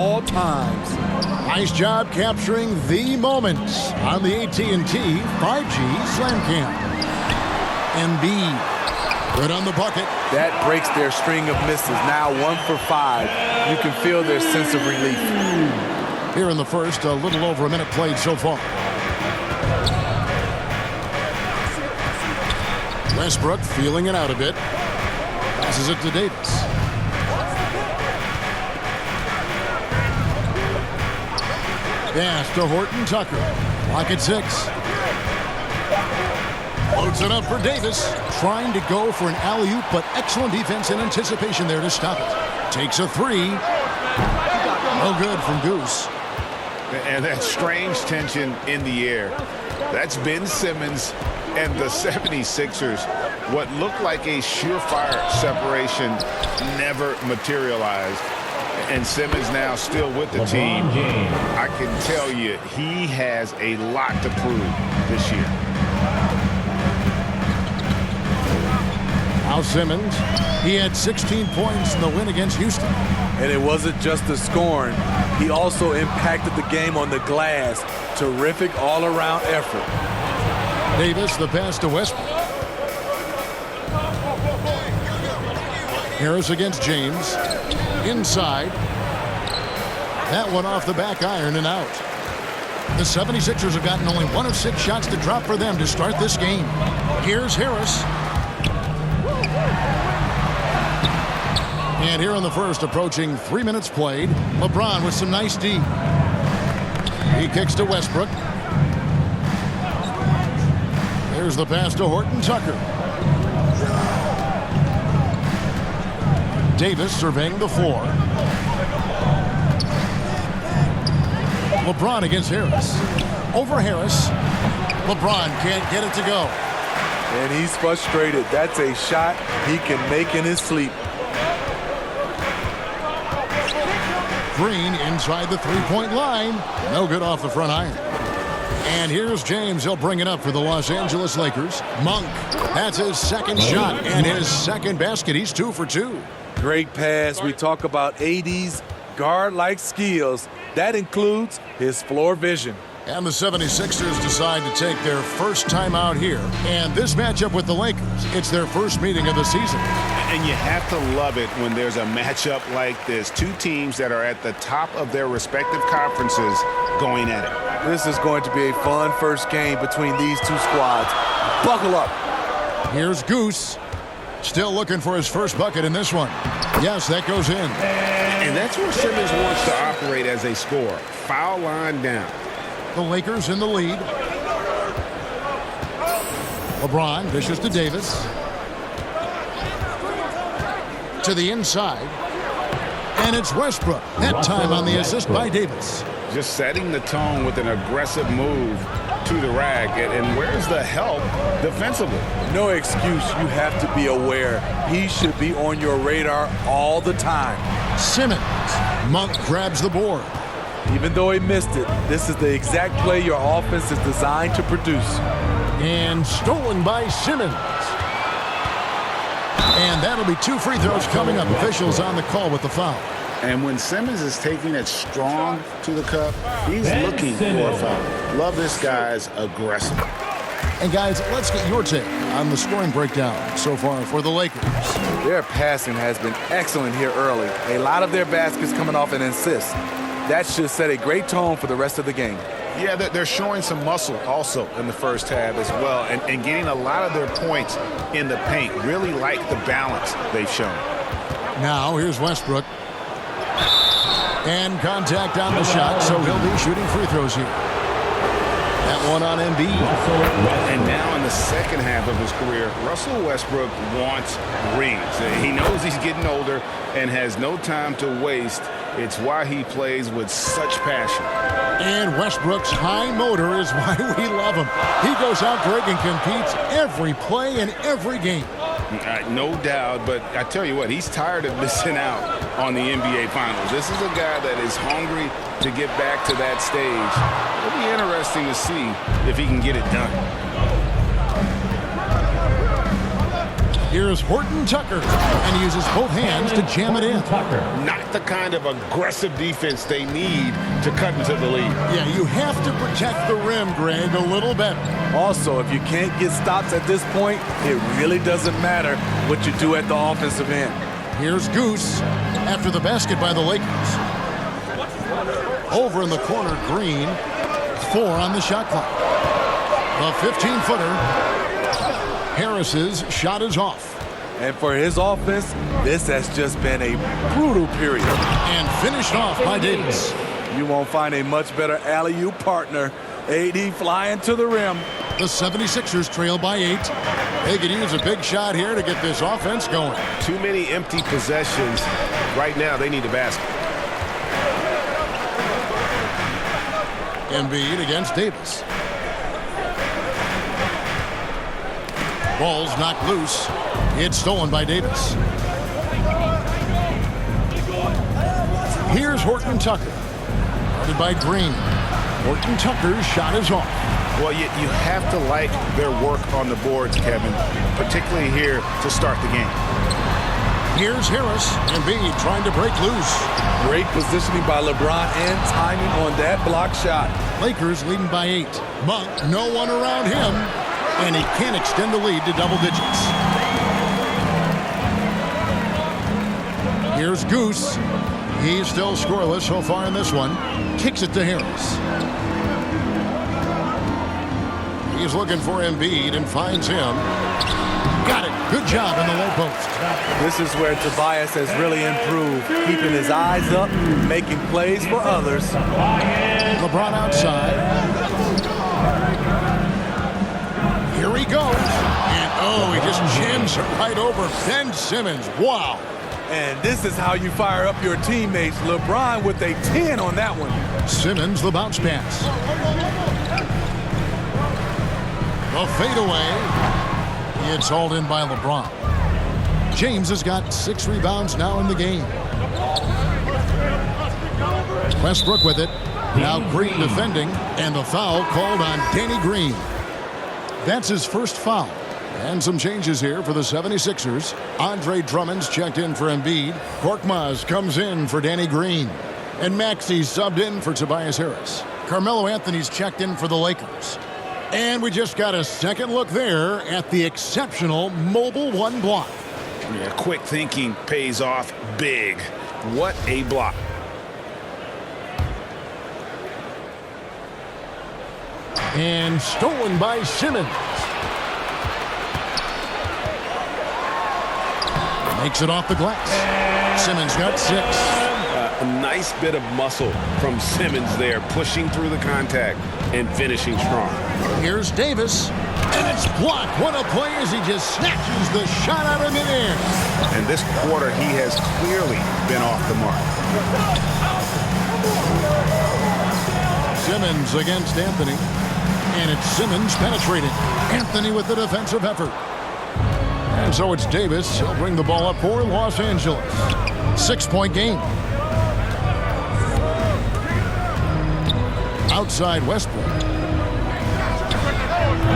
all times. Nice job capturing the moments on the AT&T 5G Slam Cam. Embiid, good on the bucket. That breaks their string of misses. Now 1 for 5. You can feel their sense of relief. Here in the first, a little over a minute played so far. Westbrook feeling it out a bit. Passes it to Davis. Pass to Horton Tucker. Lock at 6. Loads it up for Davis. Trying to go for an alley-oop, but excellent defense and anticipation there to stop it. Takes a 3. No good from Goose. And that strange tension in the air. That's Ben Simmons and the 76ers. What looked like a surefire separation never materialized. And Simmons now still with the team. I can tell you, he has a lot to prove this year. Now Simmons, he had 16 points in the win against Houston. And it wasn't just the scoring. He also impacted the game on the glass. Terrific all-around effort. Davis, the pass to Westbrook. Harris against James. Inside. That one off the back iron and out. The 76ers have gotten only 1 of 6 shots to drop for them to start this game. Here's Harris. And here in the first, approaching 3 minutes played, LeBron with some nice D. He kicks to Westbrook. Here's the pass to Horton Tucker. Davis surveying the floor. LeBron against Harris. Over Harris. LeBron can't get it to go. And he's frustrated. That's a shot he can make in his sleep. Green inside the three-point line. No good off the front iron. And here's James. He'll bring it up for the Los Angeles Lakers. Monk. That's his second shot and his second basket. He's 2 for 2. Great pass. We talk about AD's guard-like skills. That includes his floor vision. And the 76ers decide to take their first time out here. And this matchup with the Lakers, it's their first meeting of the season. And you have to love it when there's a matchup like this. 2 teams that are at the top of their respective conferences going at it. This is going to be a fun first game between these 2 squads. Buckle up. Here's Goose. Still looking for his first bucket in this one. Yes, that goes in. And that's where Simmons wants to operate as a scorer. Foul line down. The Lakers in the lead. LeBron dishes to Davis. To the inside. And it's Westbrook. That time on the assist by Davis. Just setting the tone with an aggressive move to the rack. And where's the help defensively? No excuse. You have to be aware. He should be on your radar all the time. Simmons. Monk grabs the board. Even though he missed it, this is the exact play your offense is designed to produce. And stolen by Simmons. And that'll be 2 free throws coming up. Officials on the call with the foul. And when Simmons is taking it strong to the cup, he's looking for a foul. Love this guy's aggressive. And guys, let's get your take on the scoring breakdown so far for the Lakers. Their passing has been excellent here early. A lot of their baskets coming off an assist. That should set a great tone for the rest of the game. Yeah, they're showing some muscle also in the first half as well, and getting a lot of their points in the paint. Really like the balance they've shown. Now here's Westbrook. And contact on the shot, so he'll be shooting free throws here. That one on Embiid. And now in the second half of his career, Russell Westbrook wants rings. He knows he's getting older and has no time to waste. It's why he plays with such passion. And Westbrook's high motor is why we love him. He goes out, Greg, and competes every play in every game. No doubt, but I tell you what, he's tired of missing out on the NBA Finals. This is a guy that is hungry to get back to that stage. It'll be interesting to see if he can get it done. Here's Horton Tucker, and he uses both hands to jam it in. Not the kind of aggressive defense they need to cut into the lead. Yeah, you have to protect the rim, Greg, a little better. Also, if you can't get stops at this point, it really doesn't matter what you do at the offensive end. Here's Goose after the basket by the Lakers. Over in the corner, Green. 4 on the shot clock. The 15-footer. Harris's shot is off. And for his offense, this has just been a brutal period. And finished off by Davis. You won't find a much better alley-oop partner. AD flying to the rim. The 76ers trail by 8. They could use a big shot here to get this offense going. Too many empty possessions. Right now, they need a basket. Embiid against Davis. Ball's knocked loose. It's stolen by Davis. Here's Horton Tucker. Guarded by Green. Horton Tucker's shot is off. Well, you have to like their work on the boards, Kevin, particularly here to start the game. Here's Harris. Embiid trying to break loose. Great positioning by LeBron and timing on that block shot. Lakers leading by 8. Monk, no one around him. And he can't extend the lead to double digits. Here's Goose. He's still scoreless so far in this one. Kicks it to Harris. He's looking for Embiid and finds him. Got it. Good job in the low post. This is where Tobias has really improved, keeping his eyes up, making plays for others. LeBron outside. Here he goes. And oh, he just jams it right over Ben Simmons. Wow. And this is how you fire up your teammates. LeBron with a 10 on that one. Simmons, the bounce pass. The fadeaway. It's hauled in by LeBron. James has got 6 rebounds now in the game. Westbrook with it. Now Green defending, and the foul called on Danny Green. That's his first foul. And some changes here for the 76ers. Andre Drummond's checked in for Embiid. Korkmaz comes in for Danny Green. And Maxey's subbed in for Tobias Harris. Carmelo Anthony's checked in for the Lakers. And we just got a second look there at the exceptional mobile 1 block. Yeah, quick thinking pays off big. What a block. And stolen by Simmons. Makes it off the glass. Simmons got 6. A nice bit of muscle from Simmons there, pushing through the contact and finishing strong. Here's Davis, and it's blocked. What a play as he just snatches the shot out of midair. And this quarter, he has clearly been off the mark. Simmons against Anthony, and it's Simmons penetrating. Anthony with the defensive effort. And so it's Davis. He'll bring the ball up for Los Angeles. 6-point game. Outside Westbrook.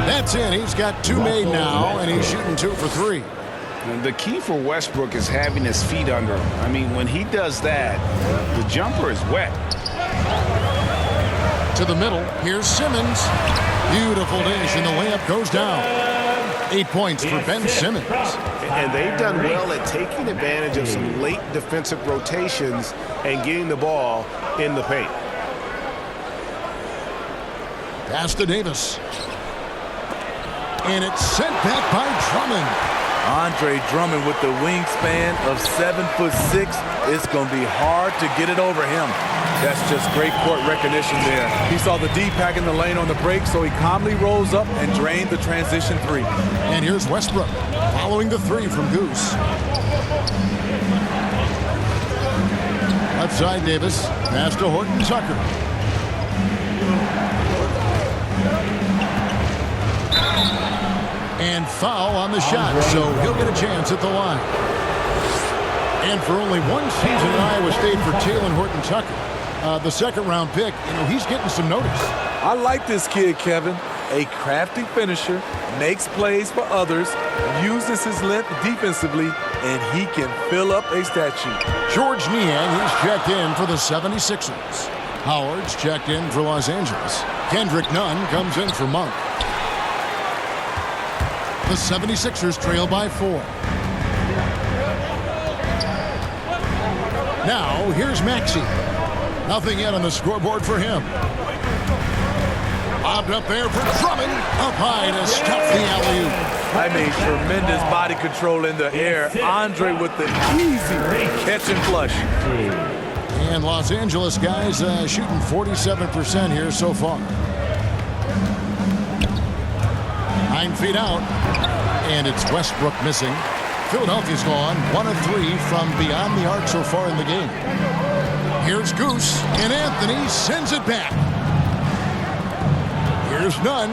That's in. He's got 2 made now, and he's shooting 2 for 3. And the key for Westbrook is having his feet under him. I mean, when he does that, the jumper is wet. To the middle. Here's Simmons. Beautiful dish, and the layup goes down. 8 points for Ben Simmons. And they've done well at taking advantage of some late defensive rotations and getting the ball in the paint. Pass to Davis. And it's sent back by Drummond. Andre Drummond with the wingspan of 7'6". It's going to be hard to get it over him. That's just great court recognition there. He saw the D-pack in the lane on the break, so he calmly rolls up and drained the transition 3. And here's Westbrook following the 3 from Goose. Left side Davis. Pass to Horton Tucker. And foul on the shot, so he'll get a chance at the line. And for only 1 season in Iowa State for Taylor Horton Tucker, the second-round pick, he's getting some notice. I like this kid, Kevin. A crafty finisher, makes plays for others, uses his length defensively, and he can fill up a stat sheet. George Niang, he's checked in for the 76ers. Howard's checked in for Los Angeles. Kendrick Nunn comes in for Monk. The 76ers trail by 4. Now, here's Maxey. Nothing yet on the scoreboard for him. Bobbed up there for Drummond. Up high to stuff the alley-oop. I mean, tremendous body control in the air. Andre with the easy catch and flush. And Los Angeles guys shooting 47% here so far. 9 feet out. And it's Westbrook missing. Philadelphia's gone 1 of 3 from beyond the arc so far in the game. Here's Goose, and Anthony sends it back. Here's Nunn.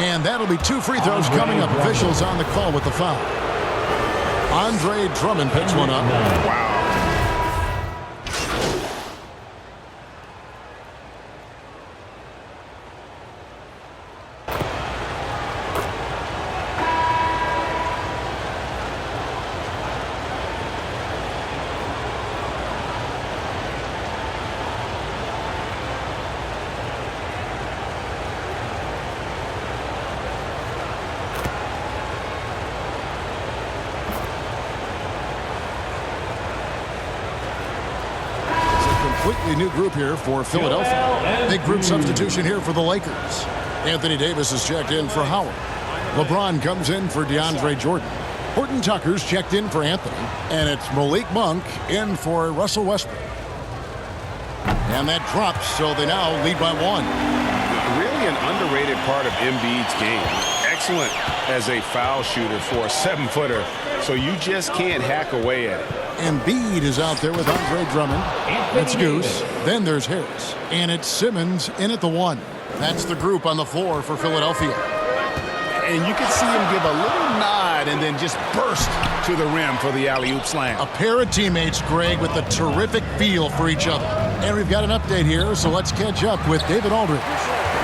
And that'll be 2 free throws coming up. Officials on the call with the foul. Andre Drummond picks one up. Wow. Completely new group here for Philadelphia. Big group substitution here for the Lakers. Anthony Davis is checked in for Howard. LeBron comes in for DeAndre Jordan. Horton Tucker's checked in for Anthony. And it's Malik Monk in for Russell Westbrook. And that drops, so they now lead by 1. Really an underrated part of Embiid's game. Excellent as a foul shooter for a 7-footer, so you just can't hack away at it. Embiid is out there with Andre Drummond. That's Goose. Then there's Harris. And it's Simmons in at the 1. That's the group on the floor for Philadelphia. And you can see him give a little nod and then just burst to the rim for the alley-oop slam. A pair of teammates, Greg, with a terrific feel for each other. And we've got an update here, so let's catch up with David Aldridge.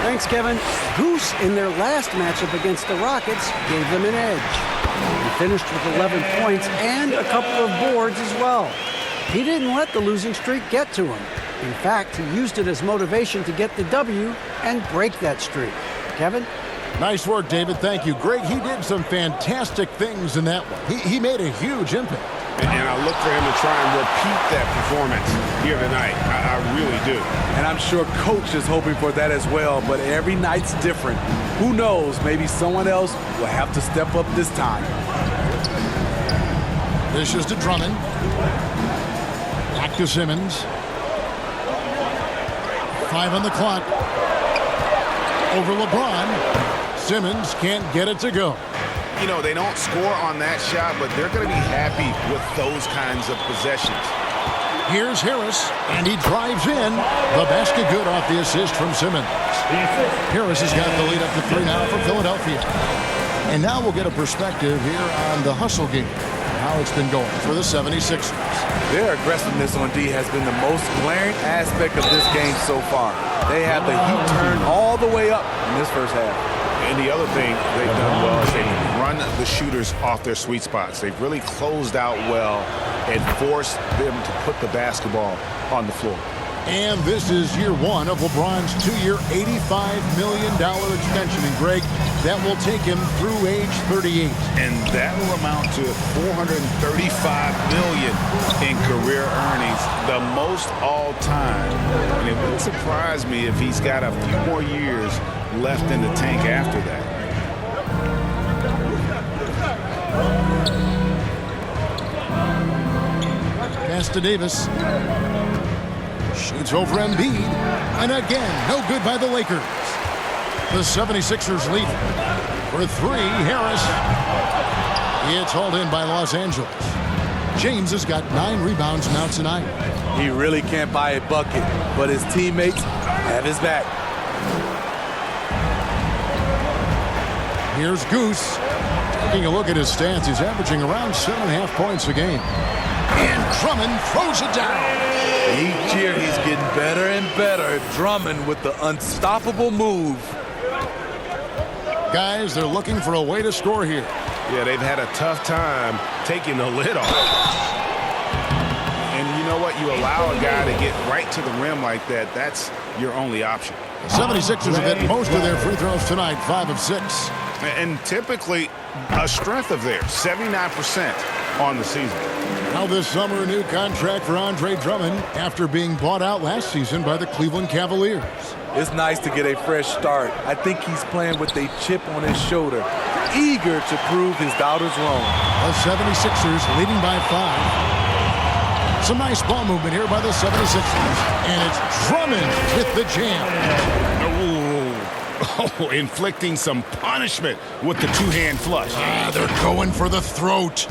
Thanks, Kevin. Goose, in their last matchup against the Rockets, gave them an edge. He finished with 11 points and a couple of boards as well. He didn't let the losing streak get to him. In fact, he used it as motivation to get the W and break that streak. Kevin? Nice work, David. Thank you. Greg, he did some fantastic things in that one. He made a huge impact. And I look for him to try and repeat that performance here tonight. I really do. And I'm sure Coach is hoping for that as well, but every night's different. Who knows, maybe someone else will have to step up this time. This is to Drummond. Back to Simmons. 5 on the clock. Over LeBron. Simmons can't get it to go. You know, they don't score on that shot, but they're going to be happy with those kinds of possessions. Here's Harris, and he drives in. The basket good off the assist from Simmons. Harris has got the lead up to 3 now for Philadelphia. And now we'll get a perspective here on the hustle game, how it's been going for the 76ers. Their aggressiveness on D has been the most glaring aspect of this game so far. They have the heat turned all the way up in this first half. And the other thing they've done well is they've run the shooters off their sweet spots. They've really closed out well and forced them to put the basketball on the floor. And this is year 1 of LeBron's 2-year, $85 million extension. And Greg, that will take him through age 38. And that will amount to $435 million in career earnings, the most all time. And it wouldn't surprise me if he's got a few more years left in the tank after that. Pass to Davis. Shoots over Embiid. And again, no good by the Lakers. The 76ers lead for 3. Harris. It's hauled in by Los Angeles. James has got 9 rebounds now tonight. He really can't buy a bucket, but his teammates have his back. Here's Goose. Taking a look at his stats, he's averaging around 7.5 points a game. And Drummond throws it down. Each year he's getting better and better. Drummond with the unstoppable move. Guys, they're looking for a way to score here. Yeah, they've had a tough time taking the lid off. And you know what? You allow a guy to get right to the rim like that, that's your only option. The 76ers have hit most of their free throws tonight, 5 of 6. And typically a strength of theirs, 79% on the season. Now this summer, a new contract for Andre Drummond after being bought out last season by the Cleveland Cavaliers. It's nice to get a fresh start. I think he's playing with a chip on his shoulder, eager to prove his doubters wrong. The 76ers leading by 5. Some nice ball movement here by the 76ers. And it's Drummond with the jam. Oh, inflicting some punishment with the two-hand flush. They're going for the throat.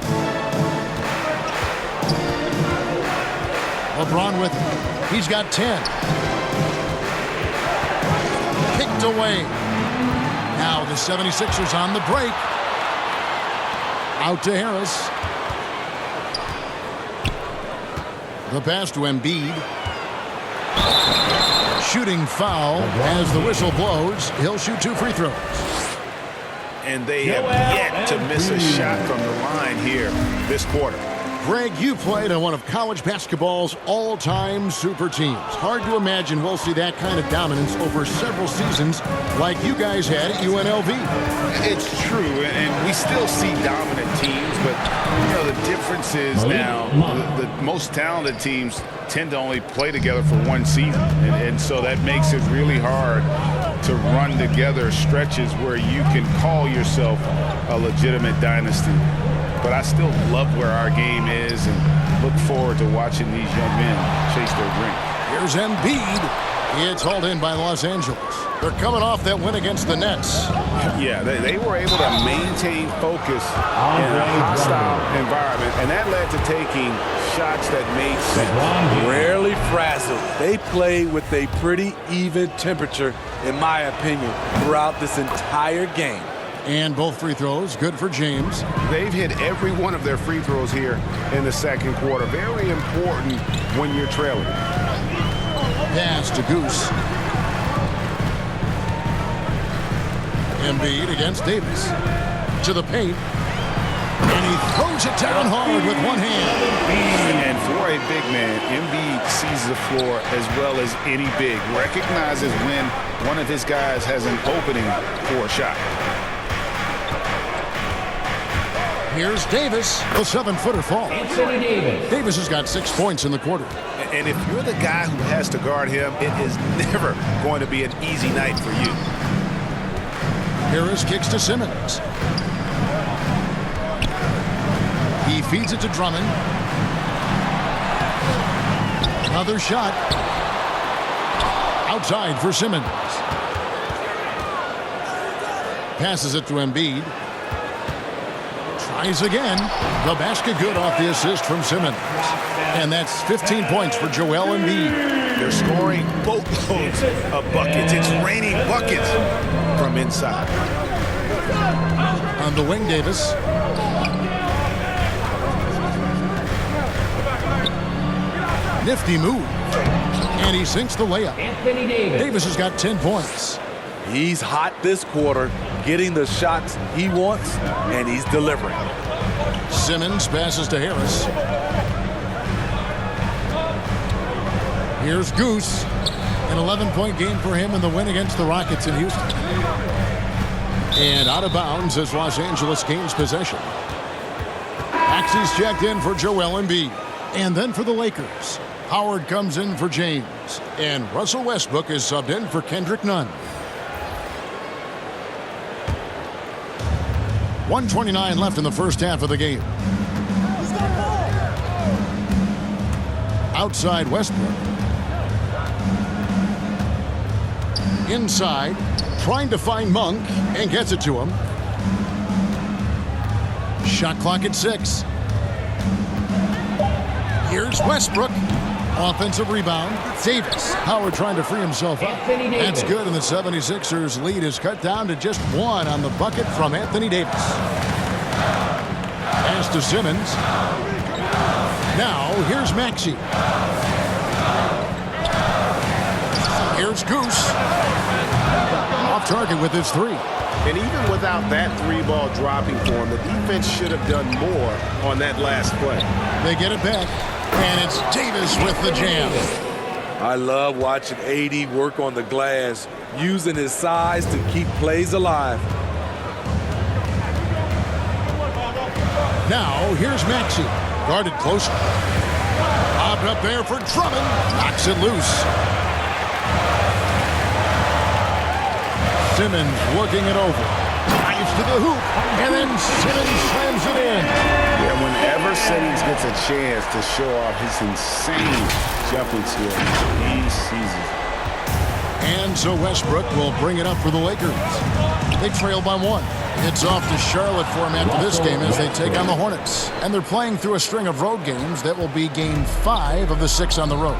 LeBron with it. He's got 10. Kicked away. Now the 76ers on the break. Out to Harris. The pass to Embiid. Shooting foul as the whistle blows. He'll shoot 2 free throws. And they have yet to miss a shot from the line here this quarter. Greg, you played on one of college basketball's all-time super teams. Hard to imagine we'll see that kind of dominance over several seasons like you guys had at UNLV. It's true, and we still see dominant teams, but you know the difference is now the most talented teams tend to only play together for one season, and so that makes it really hard to run together stretches where you can call yourself a legitimate dynasty. But I still love where our game is and look forward to watching these young men chase their dream. Here's Embiid. It's hauled in by Los Angeles. They're coming off that win against the Nets. Yeah, they were able to maintain focus in a hostile environment, and that led to taking shots that made sense. Rarely frazzled. They play with a pretty even temperature, in my opinion, throughout this entire game. And both free throws good for James. They've hit every one of their free throws here in the second quarter. Very important when you're trailing. Pass to Goose. Embiid against Davis. To the paint. And he throws it down hard with one hand. And for a big man, Embiid sees the floor as well as any big. Recognizes when one of his guys has an opening for a shot. Here's Davis. The 7-footer falls. Davis has got 6 points in the quarter. And if you're the guy who has to guard him, it is never going to be an easy night for you. Harris kicks to Simmons. He feeds it to Drummond. Another shot. Outside for Simmons. Passes it to Embiid. Tries again. The basket good off the assist from Simmons. And that's 15 points for Joel Embiid. They're scoring boatloads of buckets. It's raining buckets from inside. On the wing, Davis. Nifty move. And he sinks the layup. Davis has got 10 points. He's hot this quarter, getting the shots he wants, and he's delivering. Simmons passes to Harris. Here's Goose. An 11-point game for him in the win against the Rockets in Houston. And out of bounds as Los Angeles gains possession. Maxey's checked in for Joel Embiid. And then for the Lakers, Howard comes in for James. And Russell Westbrook is subbed in for Kendrick Nunn. 1:29 left in the first half of the game. Outside Westbrook. Inside, trying to find Monk, and gets it to him. Shot clock at 6. Here's Westbrook. Offensive rebound. Davis. Howard trying to free himself up. That's good, and the 76ers lead is cut down to just 1 on the bucket from Anthony Davis. Pass to Simmons. Now, here's Maxey. Here's Goose. off target with his three. And even without that three ball dropping for him, the defense should have done more on that last play. They get it back, and it's Davis with the jam. I love watching AD work on the glass, using his size to keep plays alive. Now, here's Maxey. Guarded close. Bobbed up there for Drummond. Knocks it loose. Simmons working it over. Drives to the hoop. And then Simmons slams it in. Yeah, whenever Simmons gets a chance to show off his insane jumping skills, he seizes. And so Westbrook will bring it up for the Lakers. They trail by 1. It's off to Charlotte for them after this game as they take on the Hornets. And they're playing through a string of road games. That will be game 5 of the 6 on the road.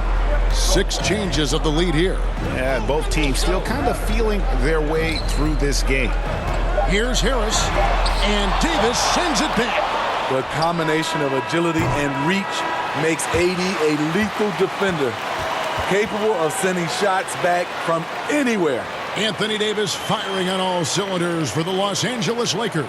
6 changes of the lead here. Yeah, both teams still kind of feeling their way through this game. Here's Harris. And Davis sends it back. The combination of agility and reach makes AD a lethal defender, capable of sending shots back from anywhere. Anthony Davis firing on all cylinders for the Los Angeles Lakers.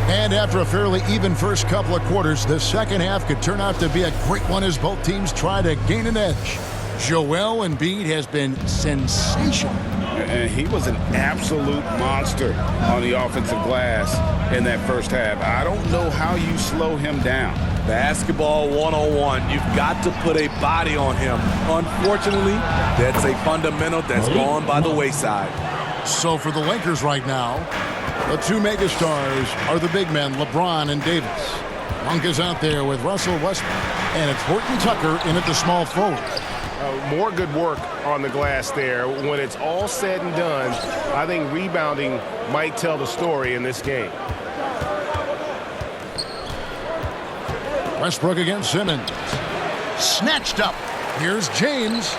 And after a fairly even first couple of quarters, the second half could turn out to be a great one as both teams try to gain an edge. Joel Embiid has been sensational. And he was an absolute monster on the offensive glass in that first half. I don't know how you slow him down. Basketball 101. You've got to put a body on him. Unfortunately, that's a fundamental that's gone by the wayside. So for the Lakers right now, the 2 megastars are the big men, LeBron and Davis. Monk is out there with Russell Westbrook, and it's Horton Tucker in at the small forward. More good work on the glass there. When it's all said and done, I think rebounding might tell the story in this game. Westbrook against Simmons. Snatched up. Here's James.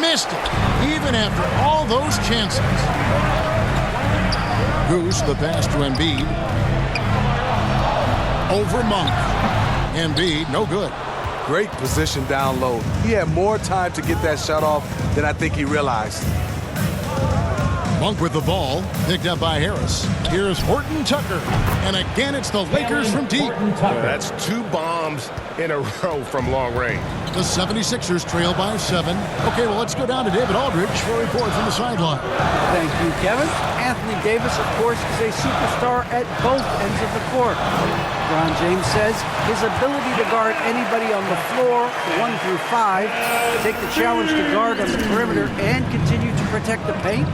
Missed it, even after all those chances. Goose, the pass to Embiid. Over Monk. Embiid, no good. Great position down low. He had more time to get that shot off than I think he realized. Monk with the ball, picked up by Harris. Here's Horton Tucker. And again, it's the Lakers from deep. That's 2 bombs in a row from long range. The 76ers trail by 7. Okay, well, let's go down to David Aldridge for a report from the sideline. Thank you, Kevin. Anthony Davis, of course, is a superstar at both ends of the court. LeBron James says his ability to guard anybody on the floor, 1 through 5, take the challenge to guard on the perimeter, and continue to protect the paint,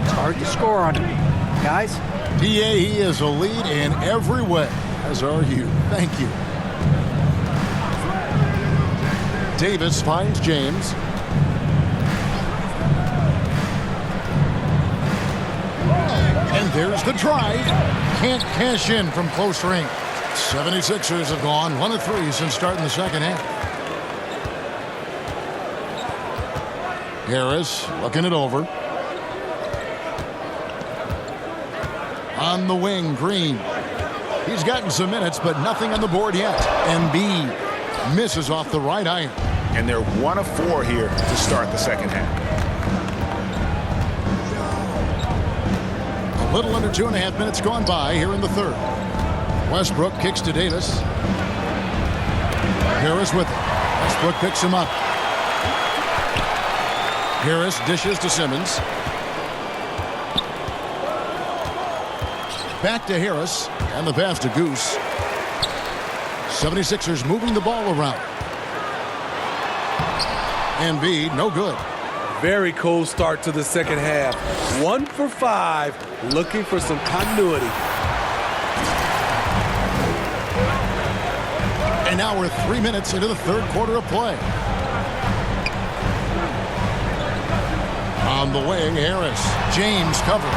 it's hard to score on him. Guys? He is a lead in every way, as are you. Thank you. Davis finds James. And there's the drive. Can't cash in from close range. 76ers have gone 1 of 3 since starting the second half. Harris looking it over. On the wing, Green. He's gotten some minutes, but nothing on the board yet. Embiid misses off the right iron. And they're 1 of 4 here to start the second half. A little under 2.5 minutes gone by here in the third. Westbrook kicks to Davis. Harris with it. Westbrook picks him up. Harris dishes to Simmons. Back to Harris. And the pass to Goose. 76ers moving the ball around. Embiid, no good. Very cold start to the second half. 1 for 5, looking for some continuity. And now we're 3 minutes into the third quarter of play. On the wing, Harris. James covering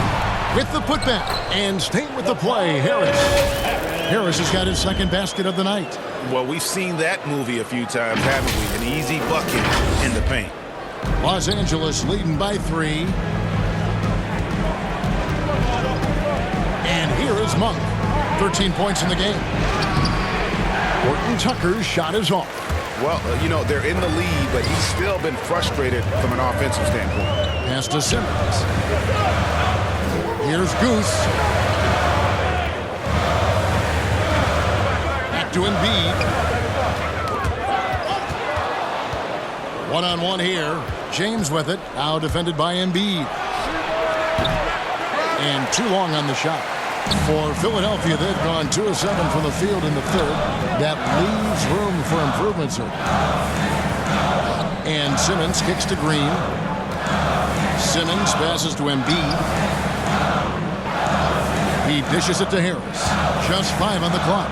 with the putback. And staying with the play, Harris. Harris has got his second basket of the night. Well, we've seen that movie a few times, haven't we? An easy bucket in the paint. Los Angeles leading by 3. And here is Monk. 13 points in the game. Horton Tucker's shot is off. Well, you know, they're in the lead, but he's still been frustrated from an offensive standpoint. Pass to Simmons. Here's Goose. Back to Embiid. One-on-one here. James with it. Now defended by Embiid. And too long on the shot. For Philadelphia, they've gone 2 of 7 from the field in the third. That leaves room for improvement, sir. And Simmons kicks to Green. Simmons passes to Embiid. He dishes it to Harris. Just 5 on the clock.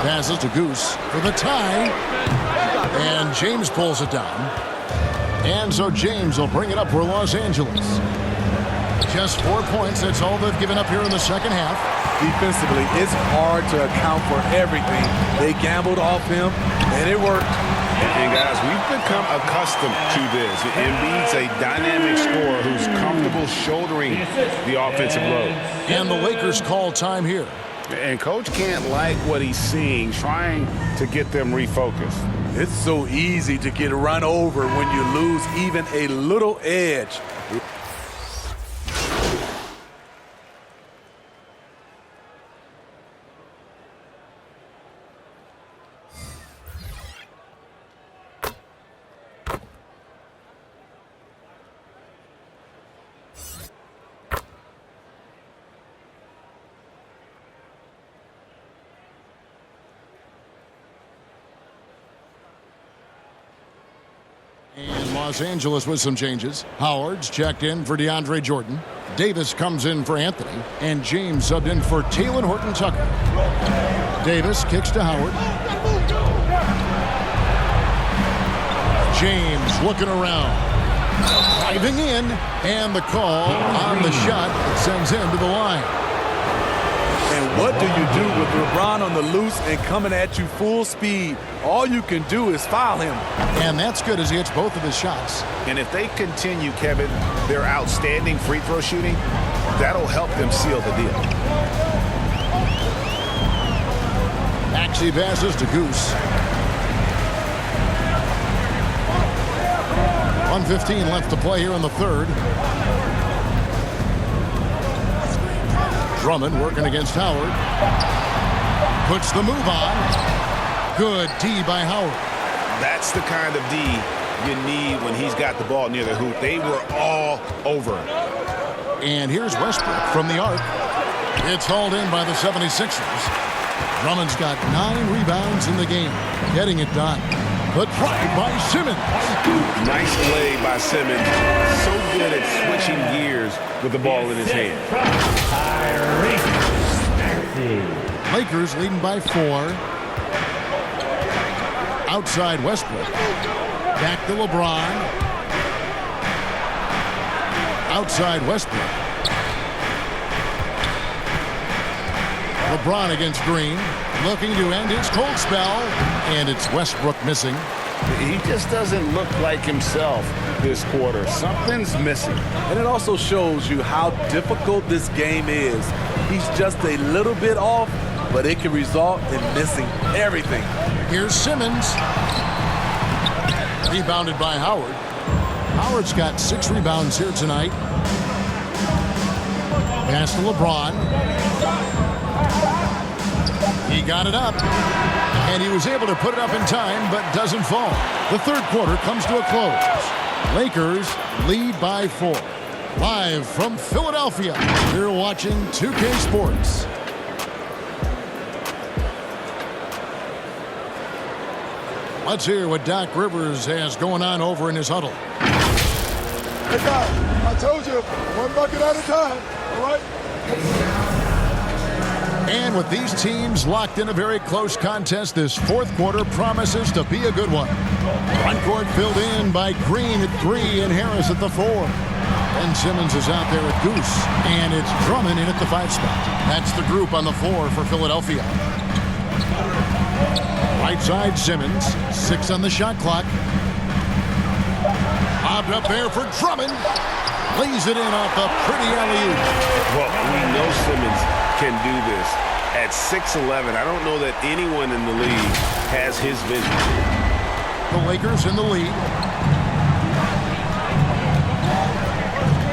Passes to Goose for the tie. And James pulls it down. And so James will bring it up for Los Angeles. Just 4 points. That's all they've given up here in the second half. Defensively, it's hard to account for everything. They gambled off him, and it worked. And guys, we've become accustomed to this. Embiid's a dynamic scorer who's comfortable shouldering the offensive load. And the Lakers call time here. And Coach can't like what he's seeing, trying to get them refocused. It's so easy to get run over when you lose even a little edge. And Los Angeles with some changes. Howard's checked in for DeAndre Jordan. Davis comes in for Anthony. And James subbed in for Taylor Horton Tucker. Davis kicks to Howard. James looking around. Diving in. And the call on the shot that sends him to the line. And what do you do with LeBron on the loose and coming at you full speed? All you can do is foul him. And that's good as he hits both of his shots. And if they continue, Kevin, their outstanding free throw shooting, that'll help them seal the deal. Maxey passes to Goose. 1:15 left to play here in the third. Drummond working against Howard. Puts the move on. Good D by Howard. That's the kind of D you need when he's got the ball near the hoop. They were all over him. And here's Westbrook from the arc. It's hauled in by the 76ers. Drummond's got 9 rebounds in the game. Getting it done. But tried by Simmons. Nice play by Simmons. So good at switching gears with the ball in his hand. Lakers leading by 4. Outside Westbrook. Back to LeBron. Outside Westbrook. LeBron against Green. Looking to end his cold spell. And it's Westbrook missing. He just doesn't look like himself this quarter. Something's missing. And it also shows you how difficult this game is. He's just a little bit off, but it can result in missing everything. Here's Simmons. Rebounded by Howard. Howard's got 6 rebounds here tonight. Pass to LeBron. He got it up. And he was able to put it up in time, but doesn't fall. The third quarter comes to a close. Lakers lead by 4. Live from Philadelphia, you're watching 2K Sports. Let's hear what Doc Rivers has going on over in his huddle. Hey, Doc, I told you, 1 bucket at a time, all right? And with these teams locked in a very close contest, this fourth quarter promises to be a good one. Front court filled in by Green at 3 and Harris at the 4. And Simmons is out there at Goose. And it's Drummond in at the 5 spot. That's the group on the floor for Philadelphia. Right side Simmons. 6 on the shot clock. Bobbed up there for Drummond. Lays it in off a pretty alley-oop. Well, we know Simmons can do this. At 6'11", I don't know that anyone in the league has his vision. The Lakers in the lead.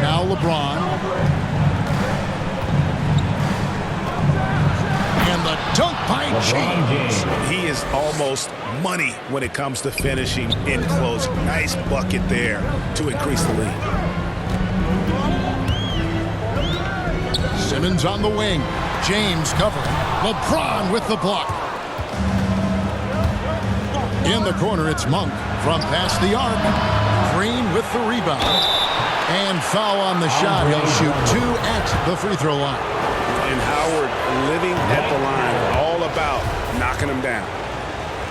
Now LeBron. And the dunk by James. He is almost money when it comes to finishing in close. Nice bucket there to increase the lead. Simmons on the wing. James covering. LeBron with the block. In the corner, it's Monk from past the arc. Green with the rebound. And foul on the shot. He'll shoot 2 at the free throw line. And Howard living at the line, all about knocking him down.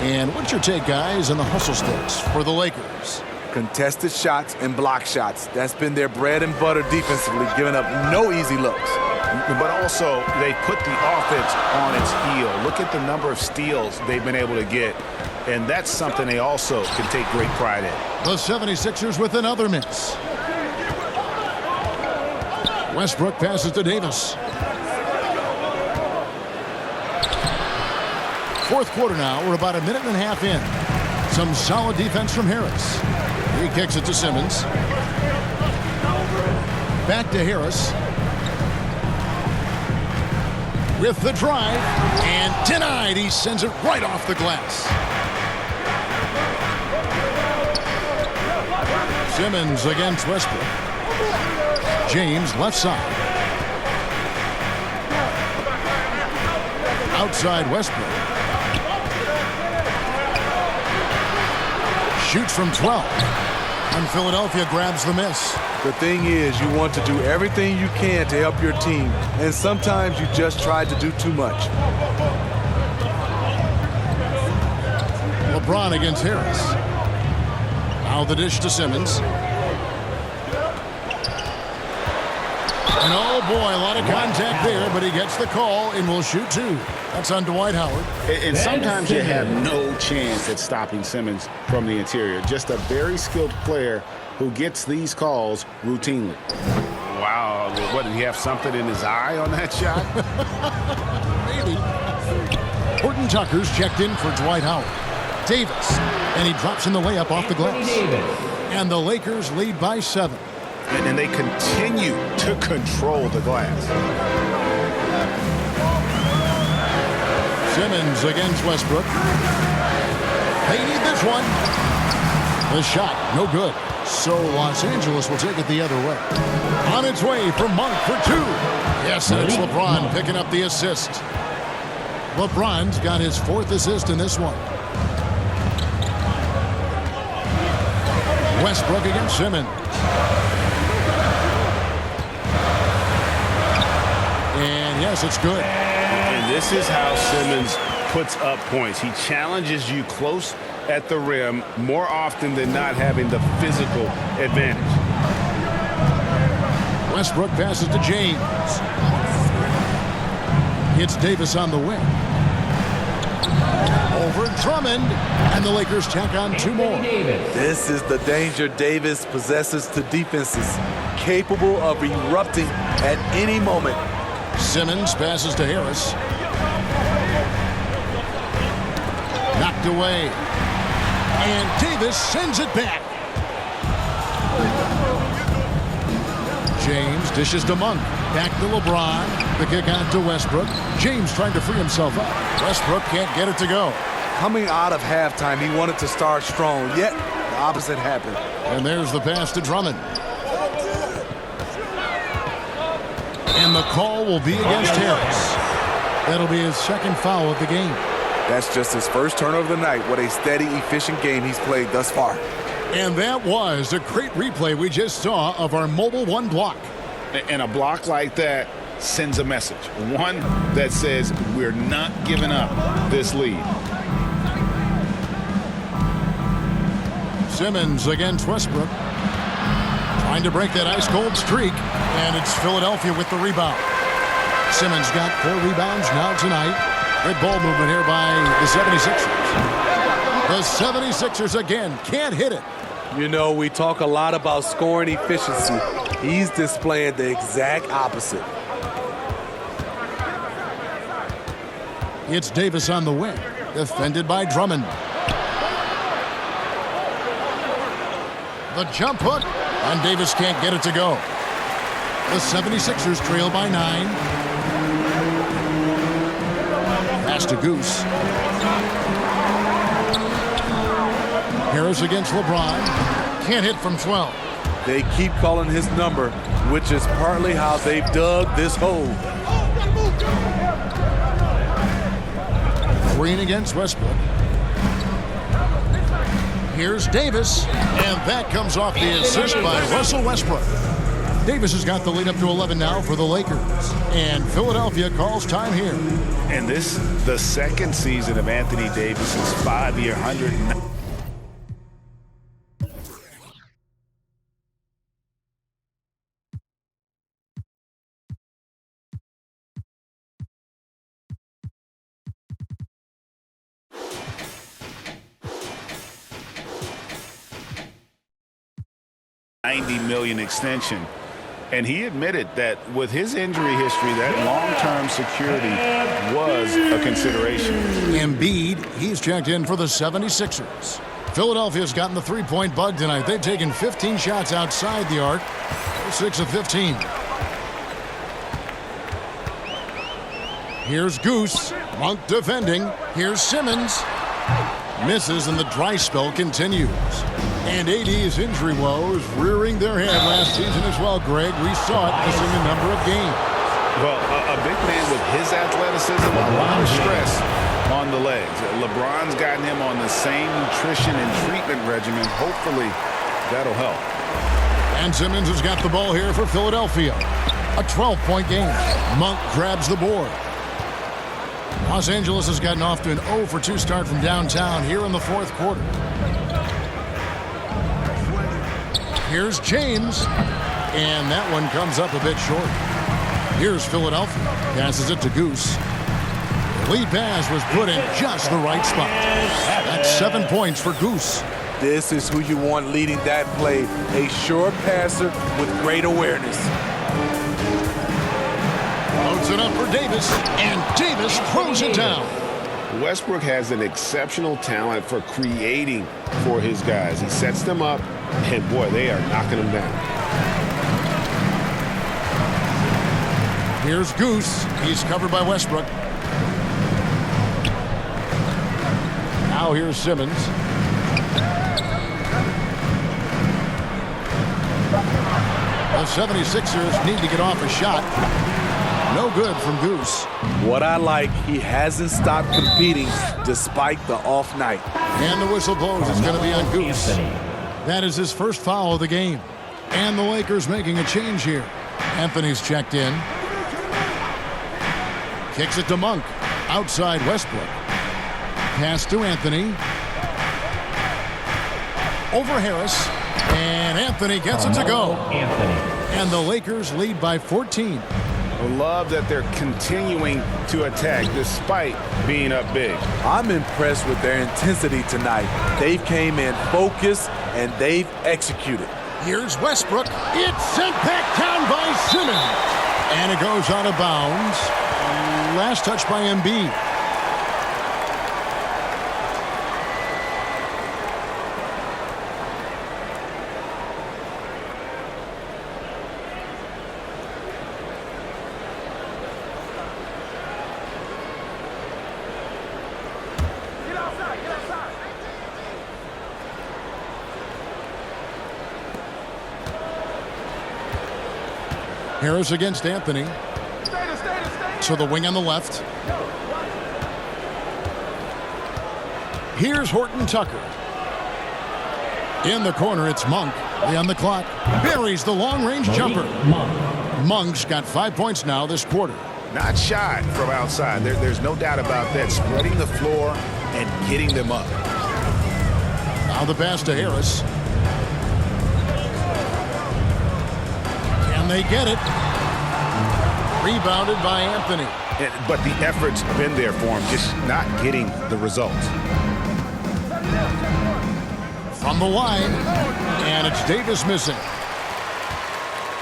And what's your take, guys, on the hustle sticks for the Lakers? Contested shots and block shots. That's been their bread and butter defensively, giving up no easy looks. But also, they put the offense on its heel. Look at the number of steals they've been able to get. And that's something they also can take great pride in. The 76ers with another miss. Westbrook passes to Davis. Fourth quarter now. We're about a minute and a half in. Some solid defense from Harris. He kicks it to Simmons. Back to Harris. With the drive. And denied. He sends it right off the glass. Simmons against Westbrook. James left side. Outside Westbrook. Shoots from 12. And Philadelphia grabs the miss. The thing is, you want to do everything you can to help your team, and sometimes you just try to do too much. LeBron against Harris. Now the dish to Simmons. And oh boy, a lot of contact there, but he gets the call and will shoot 2. That's on Dwight Howard. And sometimes you have no chance at stopping Simmons from the interior. Just a very skilled player who gets these calls routinely. Wow, what, did he have something in his eye on that shot? Maybe. Horton Tucker's checked in for Dwight Howard. Davis, and he drops in the layup off the glass. And the Lakers lead by 7. And they continue to control the glass. Simmons against Westbrook. They need this one. The shot, no good. So Los Angeles will take it the other way. On its way for Monk for 2. Yes, and it's LeBron picking up the assist. LeBron's got his 4th assist in this one. Westbrook against Simmons. And yes, it's good. And this is how Simmons puts up points. He challenges you close at the rim more often than not, having the physical advantage. Westbrook passes to James. It's Davis on the wing. Over Drummond. And the Lakers tack on 2 more. This is the danger Davis possesses to defenses, capable of erupting at any moment. Simmons passes to Harris. Knocked away. And Davis sends it back. James dishes to Monk. Back to LeBron. The kick out to Westbrook. James trying to free himself up. Westbrook can't get it to go. Coming out of halftime, he wanted to start strong, yet the opposite happened. And there's the pass to Drummond. And the call will be against Harris. That'll be his 2nd foul of the game. That's just his 1st turnover of the night. What a steady, efficient game he's played thus far. And that was a great replay we just saw of our Mobile 1 block. And a block like that sends a message. One that says we're not giving up this lead. Simmons against Westbrook. Trying to break that ice-cold streak. And it's Philadelphia with the rebound. Simmons got 4 rebounds now tonight. Good ball movement here by the 76ers. The 76ers again can't hit it. You know, we talk a lot about scoring efficiency. He's displaying the exact opposite. It's Davis on the wing, defended by Drummond. The jump hook, and Davis can't get it to go. The 76ers trail by 9. Pass to Goose. Harris against LeBron. Can't hit from 12. They keep calling his number, which is partly how they've dug this hole. Green against Westbrook. Here's Davis, and that comes off the assist by Russell Westbrook. Davis has got the lead up to 11 now for the Lakers, and Philadelphia calls time here. And this, the second season of Anthony Davis's 5-year, $190 million extension. And he admitted that with his injury history, that long-term security was a consideration. Embiid, he's checked in for the 76ers. Philadelphia's gotten the three-point bug tonight. They've taken 15 shots outside the arc. 6 of 15. Here's Goose. Monk defending. Here's Simmons. Misses, and the dry spell continues. And AD's injury woes rearing their head last season as well, Greg. We saw it missing a number of games. Well, a big man with his athleticism, a lot of stress on the legs. LeBron's gotten him on the same nutrition and treatment regimen. Hopefully, that'll help. And Simmons has got the ball here for Philadelphia. A 12-point game. Monk grabs the board. Los Angeles has gotten off to an 0-for-2 start from downtown here in the fourth quarter. Here's James, and that one comes up a bit short. Here's Philadelphia, passes it to Goose. The lead pass was put in just the right spot. That's 7 points for Goose. This is who you want leading that play, a sure passer with great awareness. Loads it up for Davis, and Davis throws it down. Westbrook has an exceptional talent for creating for his guys. He sets them up, and boy, they are knocking them down. Here's Goose. He's covered by Westbrook. Now here's Simmons. The 76ers need to get off a shot. No good from Goose. What I like, he hasn't stopped competing despite the off night. And the whistle blows. It's going to be on Goose. That is his first foul of the game. And the Lakers making a change here. Anthony's checked in. Kicks it to Monk. Outside Westbrook. Pass to Anthony. Over Harris. And Anthony gets it to go. And the Lakers lead by 14. I love that they're continuing to attack despite being up big. I'm impressed with their intensity tonight. They've came in focused and they've executed. Here's Westbrook. It's sent back down by Simmons. And it goes out of bounds. Last touch by Embiid. Harris against Anthony. To the wing on the left. Here's Horton Tucker. In the corner, it's Monk. On the clock. Buries the long-range jumper. Monk's got 5 points now this quarter. Not shy from outside. There's no doubt about that. Spreading the floor and getting them up. Now the pass to Harris. Can they get it? Rebounded by Anthony. But the effort's been there for him, just not getting the results. From the line, and it's Davis missing.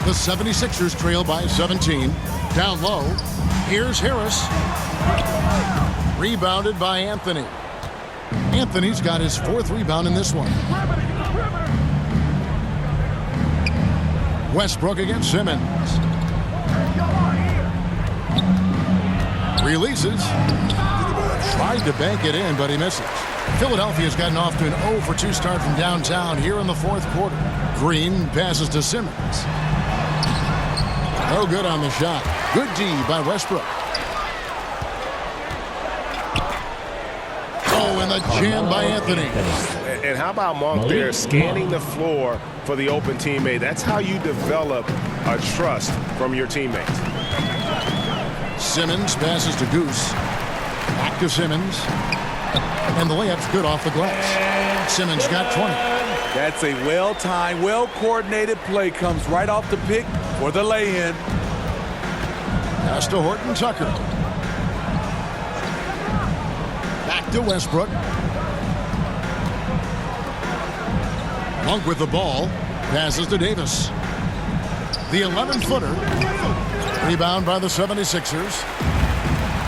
The 76ers trail by 17. Down low. Here's Harris. Rebounded by Anthony. Anthony's got his 4th rebound in this one. Westbrook against Simmons. Releases. Tried to bank it in, but he misses. Philadelphia's gotten off to an 0 for 2 start from downtown here in the 4th quarter. Green passes to Simmons. No good on the shot. Good D by Westbrook. Oh, and the jam by Anthony. And how about Monk there scanning the floor for the open teammate? That's how you develop a trust from your teammates. Simmons passes to Goose. Back to Simmons. And the layup's good off the glass. Simmons got 20. That's a well-timed, well-coordinated play. Comes right off the pick for the lay-in. Pass to Horton Tucker. Back to Westbrook. Monk with the ball. Passes to Davis. The 11-footer. Rebound by the 76ers.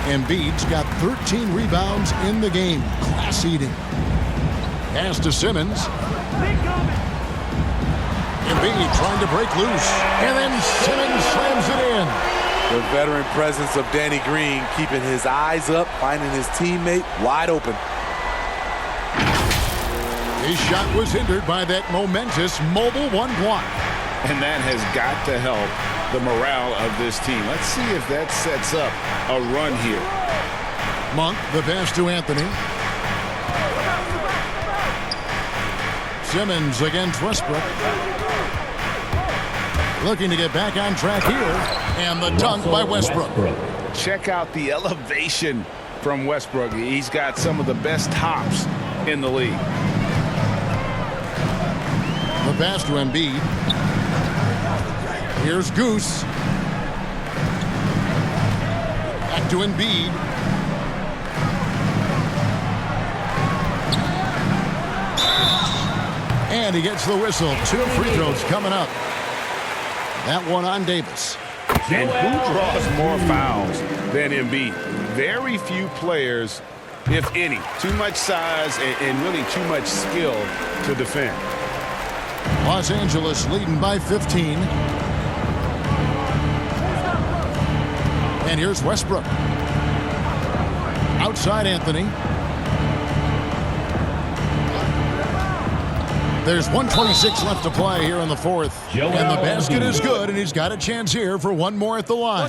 Embiid's got 13 rebounds in the game. Class eating. Pass to Simmons. Embiid trying to break loose. And then Simmons slams it in. The veteran presence of Danny Green keeping his eyes up, finding his teammate wide open. His shot was hindered by that momentous mobile 1 block. And that has got to help the morale of this team. Let's see if that sets up a run here. Monk, the pass to Anthony. Simmons against Westbrook. Looking to get back on track here. And the dunk by Westbrook. Check out the elevation from Westbrook. He's got some of the best hops in the league. The pass to Embiid. Here's Goose. Back to Embiid. And he gets the whistle. 2 free throws coming up. That one on Davis. And who draws more fouls than Embiid? Very few players, if any. Too much size and really too much skill to defend. Los Angeles leading by 15. And here's Westbrook. Outside Anthony. There's 1:26 left to play here in the 4th. And the basket is good, and he's got a chance here for one more at the line.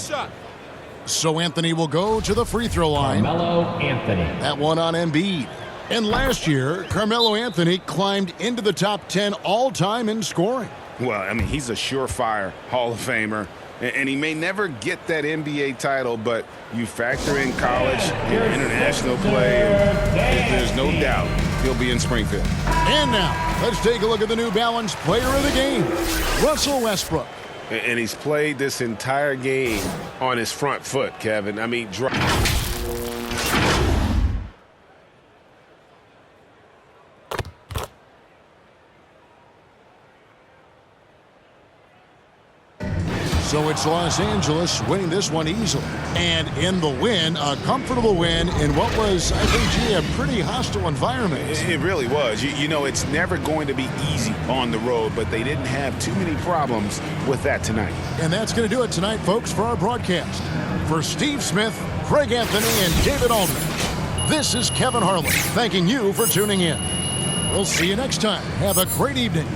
So Anthony will go to the free throw line. Carmelo Anthony. That one on Embiid. And last year, Carmelo Anthony climbed into the top 10 all-time in scoring. Well, I mean, he's a surefire Hall of Famer. And he may never get that NBA title, but you factor in college and international play, and there's no doubt he'll be in Springfield. And now, let's take a look at the New Balance player of the game, Russell Westbrook. And he's played this entire game on his front foot, Kevin. I mean, So it's Los Angeles winning this one easily. And in the win, a comfortable win in what was, I think, a pretty hostile environment. It really was. You know, it's never going to be easy on the road, but they didn't have too many problems with that tonight. And that's going to do it tonight, folks, for our broadcast. For Steve Smith, Craig Anthony, and David Aldridge, this is Kevin Harlan thanking you for tuning in. We'll see you next time. Have a great evening.